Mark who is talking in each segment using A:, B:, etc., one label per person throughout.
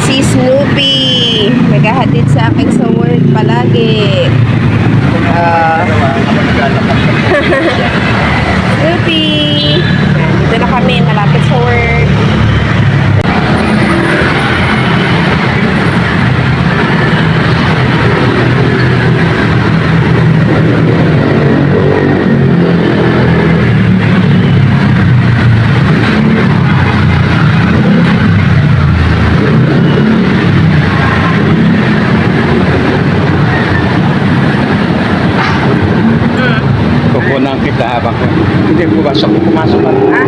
A: si Snoopy. Naghahatid sa akin sa work palagi. Ah, Snoopy! Dito na kami, malapit sa work.
B: Kukunan kita habang hindi pumasok pa.
A: Ah?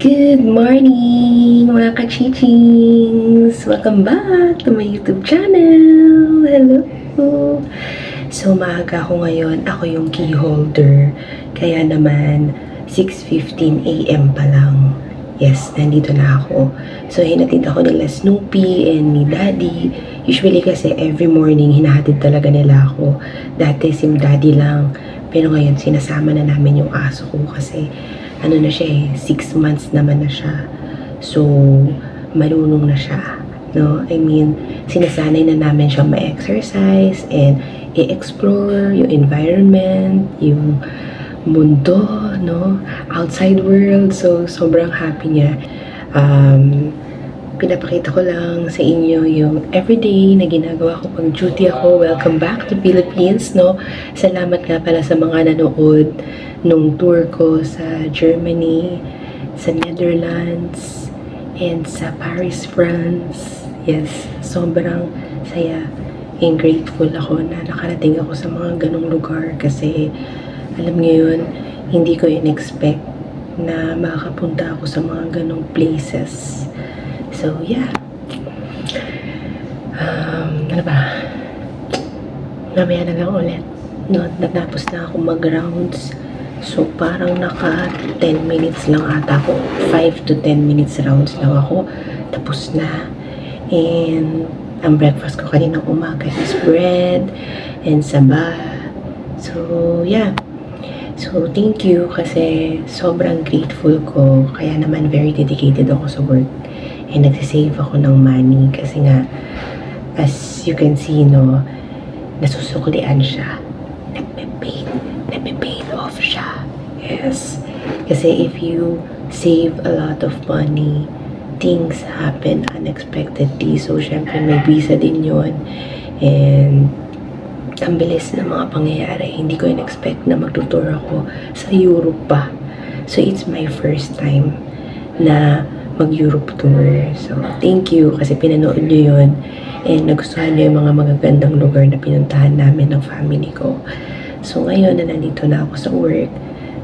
A: Good morning, mga kachichings! Welcome back to my YouTube channel! Hello! So, maaga ako ngayon. Ako yung key holder. Kaya naman, 6:15 AM pa lang. Yes, nandito na ako. So, hinatid ako nila Snoopy and ni Daddy. Usually kasi every morning, hinahatid talaga nila ako. Dati, sim Daddy lang. Pero ngayon, sinasama na namin yung aso ko kasi ano na siya 6 months naman na siya. So, marunong na siya. No? I mean, sinasanay na namin siya ma-exercise and i-explore yung environment, yung mundo, no? Outside world. So, sobrang happy niya. Pinapakita ko lang sa inyo yung everyday na ginagawa ko pag duty ako. Welcome back to Philippines, no? Salamat nga pala sa mga nanood nung tour ko sa Germany, sa Netherlands, and sa Paris, France. Yes, sobrang saya and grateful ako na nakarating ako sa mga ganong lugar kasi alam niyo yun, hindi ko in-expect na makakapunta ako sa mga ganong places. So, yeah. Ano ba? Mamaya na lang ulit. No, natapos na ako mag-rounds. So, parang naka 10 minutes lang ata ako. 5 to 10 minutes rounds lang ako. Tapos na. And, ang breakfast ko kaninang umaga is bread and saba. So, yeah. So, thank you kasi sobrang grateful ko. Kaya naman very dedicated ako sa work. And nagsisave ako ng money kasi nga, as you can see, no, nasusuklian siya. Nagpe-paid off siya. Yes. Kasi if you save a lot of money, things happen unexpectedly. So, syempre, may visa din yun. And, ang bilis ng mga pangyayari. Hindi ko in-expect na magtutour ako sa Europe pa. So, it's my first time na mag-Europe tour. So, thank you kasi pinanood nyo yun. And nagustuhan nyo yung mga magagandang lugar na pinuntahan namin ng family ko. So, ngayon na nandito na ako sa work,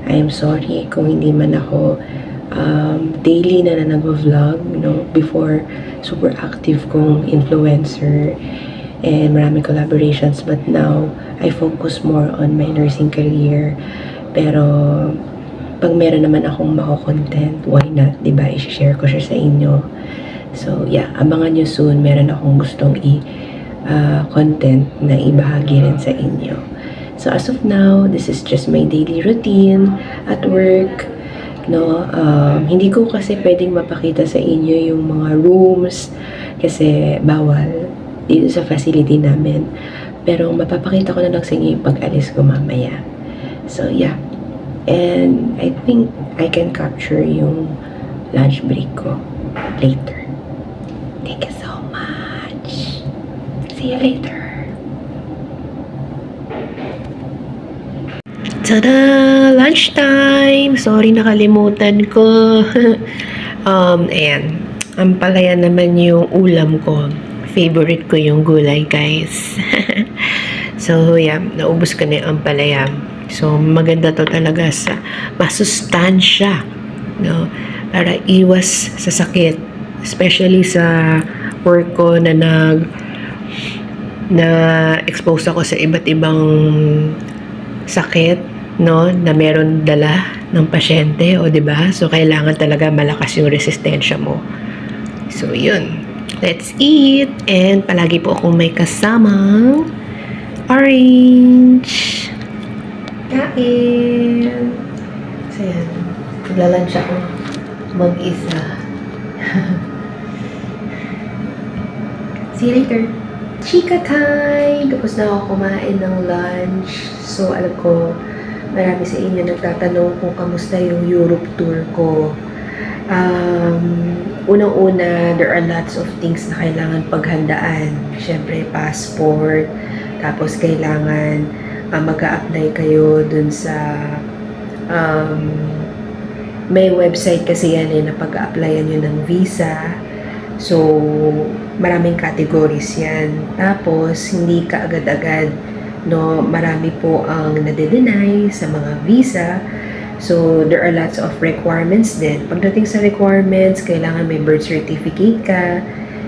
A: I am sorry kung hindi man ako daily na nag-vlog, no? Before, super active kong influencer and maraming collaborations. But now, I focus more on my nursing career. Pero, pag meron naman akong mako-content, why not? Diba? I-share ko siya sa inyo. So, yeah. Abangan nyo soon. Meron akong gustong content na ibahagi rin sa inyo. So, as of now, this is just my daily routine at work. No? Hindi ko kasi pwedeng mapakita sa inyo yung mga rooms kasi bawal dito sa facility namin. Pero mapapakita ko na lang sa inyo yung pag-alis ko mamaya. So, yeah. And I think I can capture yung lunch break ko later. Thank you so much. See you later. Tada! Lunchtime! Sorry, nakalimutan ko. Ayan. Ang palaya naman yung ulam ko. Favorite ko yung gulay, guys. So, yeah. Naubos ko na yung ampalaya. So, maganda to talaga sa masustansya. No? Para iwas sa sakit. Especially sa work ko na expose ako sa iba't ibang sakit, no, na meron dala ng pasyente, o 'di ba? So kailangan talaga malakas yung resistensya mo. So, yun. Let's eat. And palagi po akong may kasamang orange. Kain! So, yan. Maglalunch ako. Mag-isa. See you later. Chika time! Tapos na ako kumain ng lunch. So, alam ko, marami sa inyo nagtatanong kung kamusta yung Europe tour ko. Unang-una, there are lots of things na kailangan paghandaan. Siyempre, passport. Tapos, kailangan mag-a-apply kayo dun sa may website kasi yan na pag-a-applyan nyo ng visa. So, maraming categories yan. Tapos, hindi ka agad-agad, no, marami po ang nade-deny sa mga visa. So, there are lots of requirements din. Pagdating sa requirements, kailangan may birth certificate ka,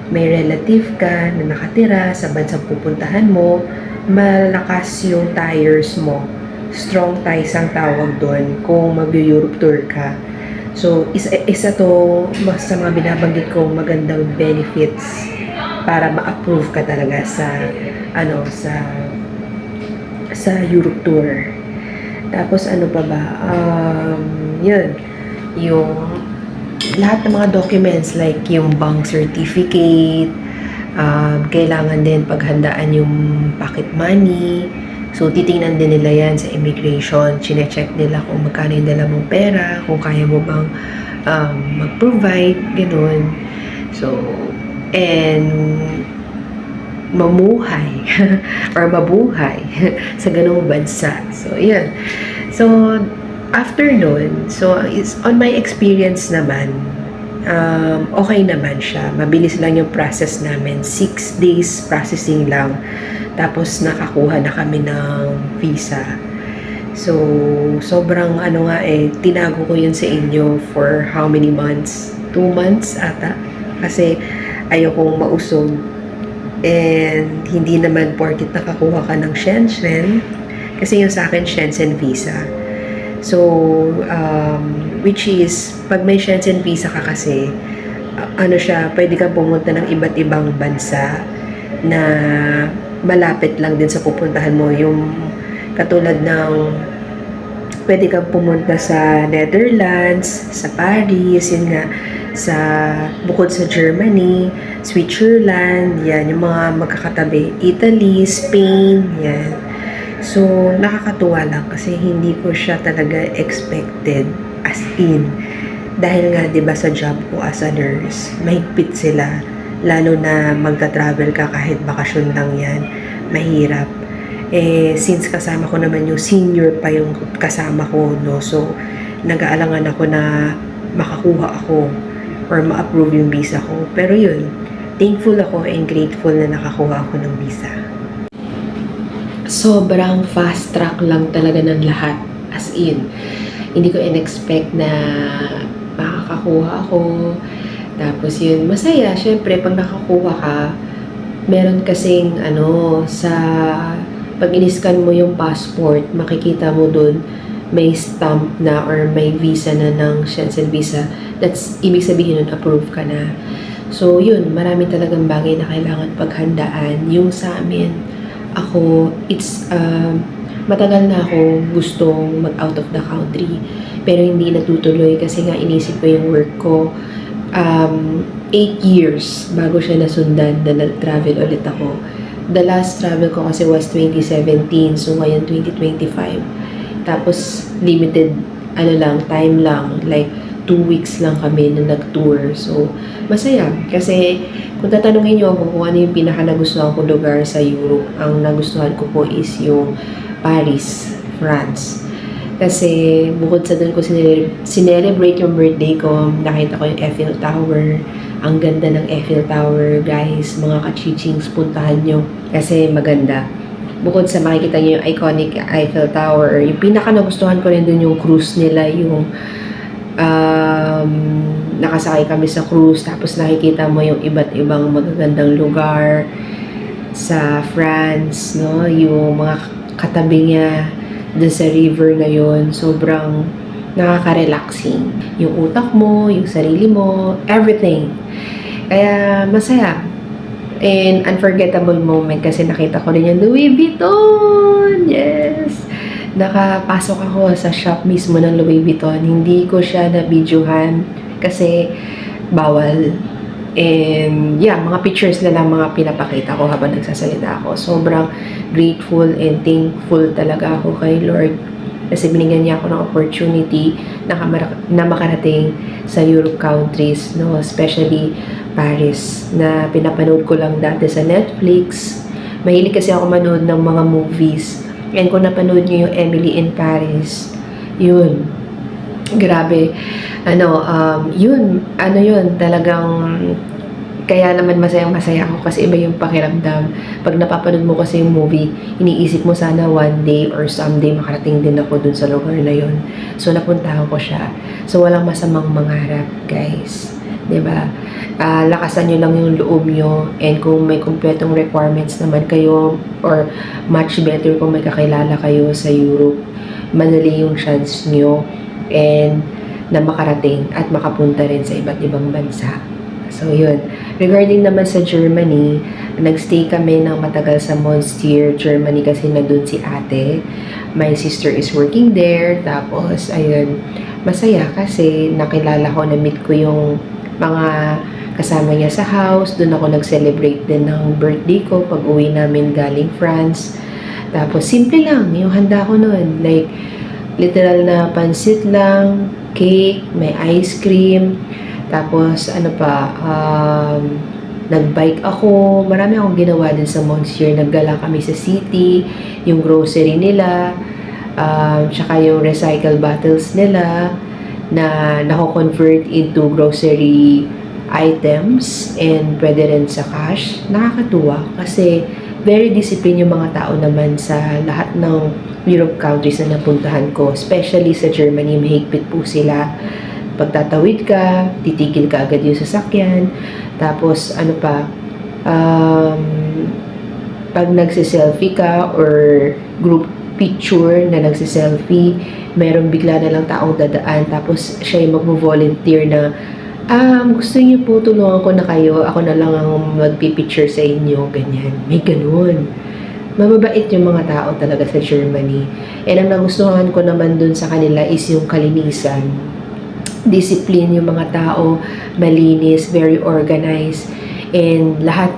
A: may relative ka na nakatira sa bansang pupuntahan mo, malakas yung tires mo. Strong ties ang tawag doon kung mag-Europe tour ka. So, isa to sa mga binabanggit kong magandang benefits para ma-approve ka talaga sa Europe tour. Tapos ano pa ba? Yun. Yung lahat ng mga documents like yung bank certificate, kailangan din paghandaan yung pocket money. So, titingnan din nila yan sa immigration. Chine-check nila kung magkano yung dala mong pera, kung kaya mo bang mag-provide, ganun. So, and mamuhay or mabuhay sa ganung bansa. So, yun. So, after nun, so, on my experience naman, okay naman siya. Mabilis lang yung process namin. 6 days processing lang. Tapos, nakakuha na kami ng visa. So, sobrang tinago ko yun sa inyo for how many months? 2 months ata. Kasi, ayokong mausog. And, hindi naman porket nakakuha ka ng Shenzhen. Kasi yung sa akin, Shenzhen visa. So, which is, pag may Shenzhen visa ka kasi, pwede kang pumunta ng iba't ibang bansa na malapit lang din sa pupuntahan mo. Yung katulad ng pwede kang pumunta sa Netherlands, sa Paris, yun nga, bukod sa Germany, Switzerland, yan, yung mga magkakatabi, Italy, Spain, yan. So, nakakatuwa lang kasi hindi ko siya talaga expected as in. Dahil nga, di ba, sa job ko as a nurse, mahigpit sila. Lalo na magta-travel ka kahit bakasyon lang yan, mahirap. Since kasama ko naman yung senior pa yung kasama ko, no? So, nag-aalangan ako na makakuha ako or ma-approve yung visa ko. Pero yun, thankful ako and grateful na nakakuha ako ng visa. Sobrang fast track lang talaga ng lahat. As in, hindi ko in-expect na makakakuha ako. Tapos yun, masaya. Siyempre, pag nakakuha ka, meron kasing pag in-scan mo yung passport, makikita mo dun, may stamp na or may visa na ng Shenzhen visa. That's, ibig sabihin nun, approve ka na. So, yun, marami talagang bagay na kailangan paghandaan. Yung sa amin, matagal na ako gustong mag-out of the country. Pero hindi natutuloy kasi nga inisip ko yung work ko. 8 years bago siya nasundan na nag-travel ulit ako. The last travel ko kasi was 2017, so ngayon 2025. Tapos limited time lang, like 2 weeks lang kami na nag-tour. So masaya kasi kung tatanungin niyo ako kung ano yung pinaka nagustuhan ko lugar sa Europe, ang nagustuhan ko po is yung Paris, France. Kasi bukod sa doon ko sinelebrate yung birthday ko, nakita ko yung Eiffel Tower. Ang ganda ng Eiffel Tower, guys. Mga kachichings, puntahan nyo. Kasi maganda. Bukod sa makikita nyo yung iconic Eiffel Tower, yung pinaka nagustuhan ko rin doon yung cruise nila, yung nakasakay kami sa cruise, tapos nakikita mo yung iba't ibang magagandang lugar sa France, no? Yung mga katabi niya dun sa river na yun, sobrang nakaka-relaxing. Yung utak mo, yung sarili mo, everything.
C: Kaya masaya. And unforgettable moment kasi nakita ko rin yung Louis Vuitton. Yes! Nakapasok ako sa shop mismo ng Louis Vuitton. Hindi ko siya na-videohan kasi bawal. And yeah, mga pictures na lang mga pinapakita ko habang nagsasalita ako. Sobrang grateful and thankful talaga ako kay Lord kasi binigyan niya ako ng opportunity na makarating sa Europe countries, no? Especially Paris, na pinapanood ko lang dati sa Netflix. Mahilig kasi ako manood ng mga movies. And kung napanood niyo yung Emily in Paris, yun, grabe. Yun, talagang kaya naman masayang-masaya ako kasi iba yung pakiramdam. Pag napapanood mo kasi yung movie, iniisip mo sana one day or someday makarating din ako dun sa lugar na yun. So, napuntahan ko siya. So, walang masamang mangarap, guys. 'Di ba? Lakasan nyo lang yung loob nyo, and kung may kumpletong requirements naman kayo, or much better kung may kakilala kayo sa Europe, madali yung chance nyo and na makarating at makapunta rin sa iba't ibang bansa. So, yun. Regarding naman sa Germany, nagstay kami ng matagal sa Monstier, Germany kasi na dun si ate. My sister is working there. Tapos, ayun, masaya kasi nakilala ko, na-meet ko yung mga kasama niya sa house. Doon ako nag-celebrate din ng birthday ko pag uwi namin galing France. Tapos, simple lang yung handa ko noon. Like, literal na pansit lang, cake, may ice cream, tapos ano pa, nagbike ako, marami akong ginawa din sa Monsieur, naggala kami sa city, yung grocery nila, tsaka yung recycle bottles nila, na nako-convert into grocery items, and pwede rin sa cash. Nakakatuwa, kasi very disciplined yung mga tao naman sa lahat ng Europe countries na napuntahan ko, especially sa Germany. Mahigpit po sila. Pagtatawid ka, titigil ka agad yung sasakyan. Tapos, ano pa, pag nagsiselfie ka or group picture na nagsiselfie, meron bigla na lang taong dadaan, tapos siya yung mag-volunteer na, gusto niyo po, tulungan ko na kayo, ako na lang ang magpipicture sa inyo, ganyan. May ganun. Mababait yung mga tao talaga sa Germany. And ang nagustuhan ko naman dun sa kanila is yung kalinisan. Discipline yung mga tao, malinis, very organized, and lahat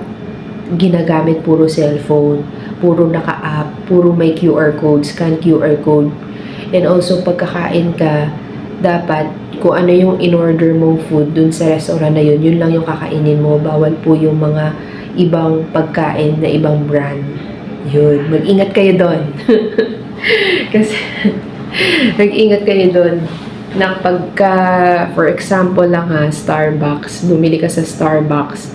C: ginagamit puro cellphone, puro naka-app, puro may QR code, scan QR code. And also, pagkakain ka, dapat kung ano yung in-order mong food dun sa restaurant na yun, yun lang yung kakainin mo. Bawal po yung mga ibang pagkain na ibang brand. Yun, mag-ingat kayo doon. Kasi, mag-ingat kayo doon. Na pagka, for example lang ha, Starbucks, bumili ka sa Starbucks,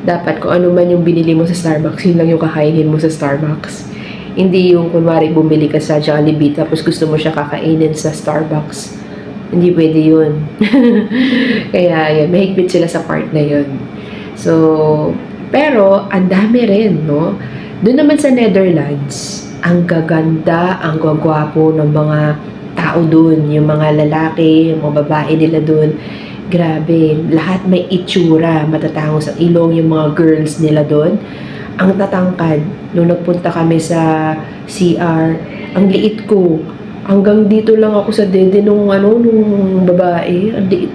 C: dapat kung ano man yung binili mo sa Starbucks, yun lang yung kakainin mo sa Starbucks. Hindi yung, kunwari, bumili ka sa Jollibee, tapos gusto mo siya kakainin sa Starbucks. Hindi pwede yun. Kaya, yun, mahigpit sila sa part na yun. So, pero, ang dami rin, no? Doon naman sa Netherlands, ang gaganda, ang gwagwapo ng mga tao doon, yung mga lalaki, yung mga babae nila doon. Grabe, lahat may itsura, matatango sa ilong yung mga girls nila doon. Ang tatangkad, nung nagpunta kami sa CR, ang liit ko. Hanggang dito lang ako sa dede nung babae. Ang liit.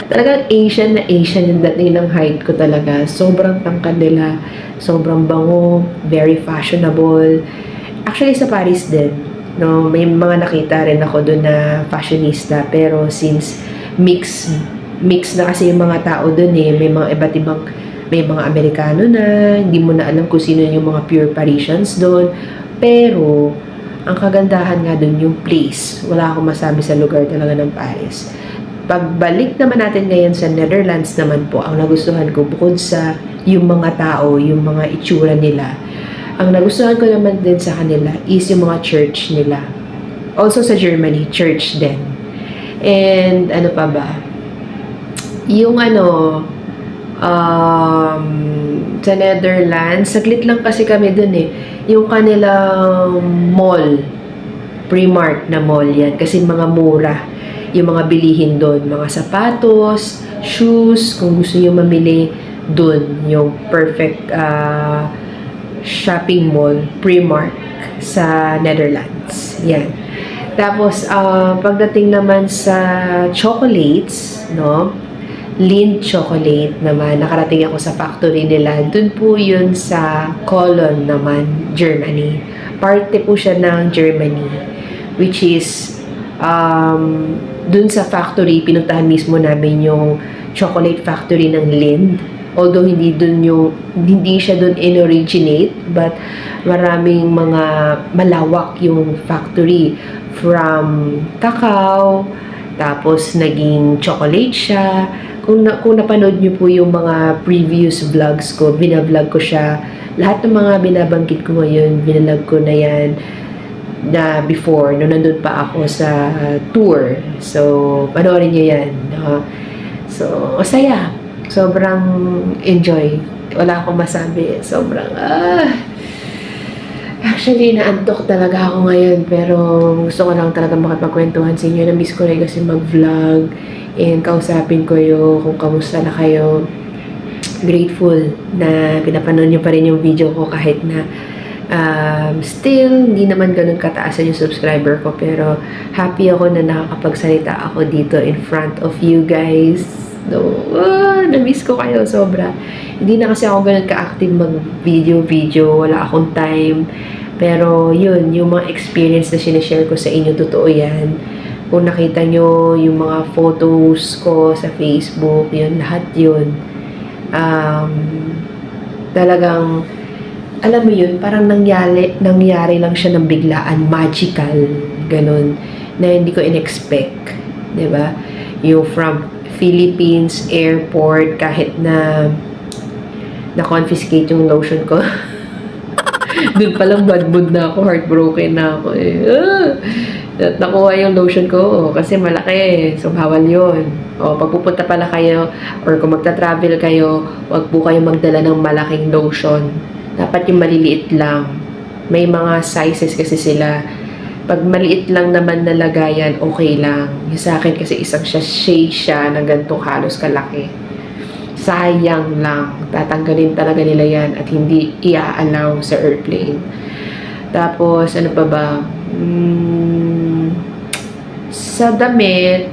C: Talagang Asian na Asian yung dating ng height ko talaga. Sobrang tangkad nila. Sobrang bango. Very fashionable. Actually, sa Paris din. No, may mga nakita rin ako doon na fashionista. Pero since mix na kasi yung mga tao doon eh. May mga iba't ibang, may mga Amerikano na. Hindi mo na alam kung sino yung mga pure Parisians doon. Pero, ang kagandahan nga doon yung place. Wala akong masabi sa lugar talaga ng Paris. Pagbalik naman natin ngayon sa Netherlands naman po, ang nagustuhan ko bukod sa yung mga tao, yung mga itsura nila, ang nagustuhan ko naman din sa kanila is yung mga church nila. Also sa Germany, church din. And ano pa ba? Yung sa Netherlands, saglit lang kasi kami dun eh. Yung kanilang mall, Primark na mall yan, kasi mga mura. yung mga bilihin doon, mga sapatos, shoes, kung gusto niyo mamili doon, yung perfect shopping mall, Primark sa Netherlands. Yan. Tapos, pagdating naman sa chocolates, no? Lindt chocolate naman, nakarating ako sa factory nila. Doon po yun sa Cologne naman, Germany. Parte po siya ng Germany, which is, doon sa factory, pinuntahan mismo namin yung chocolate factory ng Lindt. Although hindi siya doon in-originate, but maraming mga malawak yung factory from cacao, tapos naging chocolate siya. Kung napanood niyo po yung mga previous vlogs ko, binablog ko siya. Lahat ng mga binabanggit ko ngayon, binablog ko na yan na before, nung nandun pa ako sa tour. So, panoorin niyo yan. No? So, masaya. Sobrang enjoy. Wala akong masabi. Sobrang, Actually, naantok talaga ako ngayon. Pero gusto ko lang talaga makapagkwentuhan sa inyo. Na-miss ko rin kasi mag-vlog. And kausapin ko kung kamusta na kayo. Grateful na pinapanood niyo pa rin yung video ko kahit na still, hindi naman ganun kataasan yung subscriber ko. Pero happy ako na nakakapagsalita ako dito in front of you guys. No, na-miss ko kayo sobra. Hindi na kasi ako ganun ka-active mag-video. Wala akong time. Pero yun, yung mga experience na sinishare ko sa inyo, totoo yan. Kung nakita nyo yung mga photos ko sa Facebook, yun, lahat yun. Talagang, alam mo yun, parang nangyari lang siya ng biglaan, magical, ganun, na hindi ko in-expect. Diba? Yung from Philippines airport, kahit na na-confiscate yung lotion ko. Doon palang bad mood na ako, heartbroken na ako eh. At nakuha yung lotion ko kasi malaki, so bawal yun. O, pag pupunta pala kayo or kung magta-travel kayo, wag po kayo magdala ng malaking lotion. Dapat yung maliliit lang. May mga sizes kasi sila. Pag maliit lang naman na lagayan, okay lang. Yung sa akin kasi isang shade siya na ganitong halos kalaki. Sayang lang. Tatanggalin talaga nila yan at hindi i-allow sa airplane. Tapos, ano pa ba? Sa damit,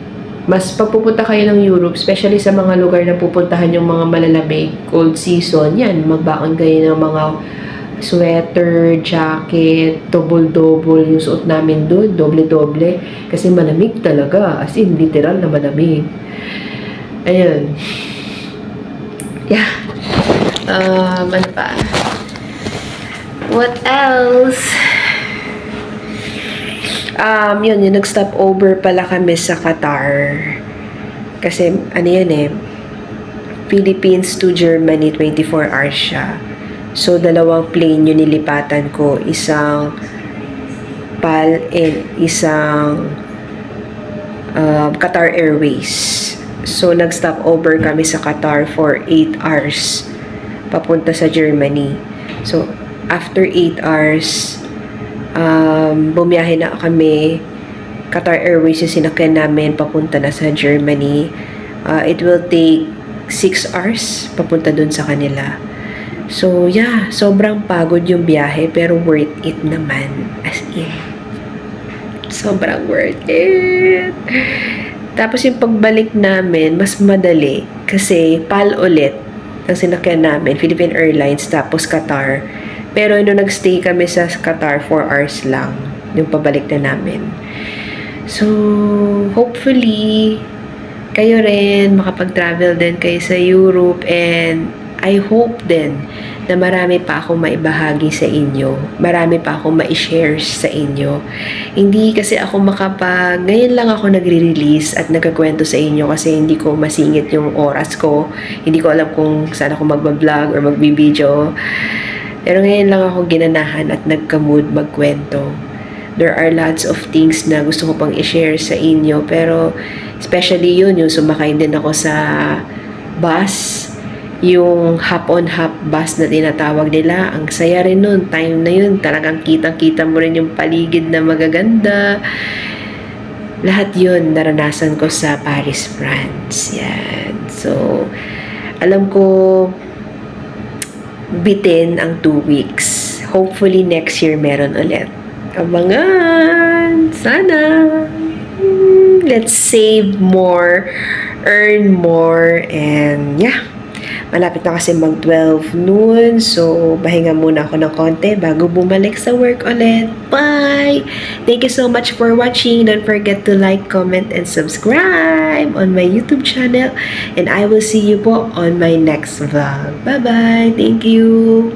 C: mas pagpupunta kayo ng Europe, especially sa mga lugar na pupuntahan yung mga malalamig, cold season, yan, magbaon kayo ng mga sweater, jacket, double-double yung suot namin doon, doble-doble, kasi malamig talaga, as in, literal na malamig. Ayun. Yeah. Ano pa? What else? Yun, yung nag-stop over pala kami sa Qatar. Kasi, ano yan eh, Philippines to Germany, 24 hours siya. So, dalawang plane yung nilipatan ko. Isang PAL and isang Qatar Airways. So, nag-stop over kami sa Qatar for 8 hours papunta sa Germany. So, after 8 hours, bumiyahe na kami. Qatar Airways yung sinakyan namin papunta na sa Germany. It will take 6 hours papunta dun sa kanila. So, yeah, sobrang pagod yung biyahe pero worth it naman. As in, sobrang worth it. Tapos yung pagbalik namin, mas madali kasi PAL ulit ang sinakyan namin, Philippine Airlines, tapos Qatar. Pero nung nagstay kami sa Qatar, 4 hours lang yung pabalik na namin. So, hopefully, kayo rin makapag-travel din kayo sa Europe, and I hope din na marami pa akong maibahagi sa inyo. Marami pa akong ma-share sa inyo. Hindi kasi ako ngayon lang ako nagre-release at nagkakwento sa inyo kasi hindi ko masingit yung oras ko. Hindi ko alam kung saan ako magbablog or magbibideo. Pero ngayon lang ako ginanahan at nagka-mood magkwento. There are lots of things na gusto ko pang i-share sa inyo. Pero especially yung sumakay din ako sa bus. Yung hop-on-hop bus na tinatawag nila. Ang saya rin nun. Time na yun, talagang kitang-kita mo rin yung paligid na magaganda. lahat yun naranasan ko sa Paris, France. Yan. So, alam ko bitin ang 2 weeks. Hopefully next year meron ulit. Abangan! Sana! Let's save more, earn more, and yeah. Malapit na kasi mag-12 noon. So, pahinga muna ako ng konti bago bumalik sa work ulit. Bye! Thank you so much for watching. Don't forget to like, comment, and subscribe on my YouTube channel. And I will see you po on my next vlog. Bye-bye! Thank you!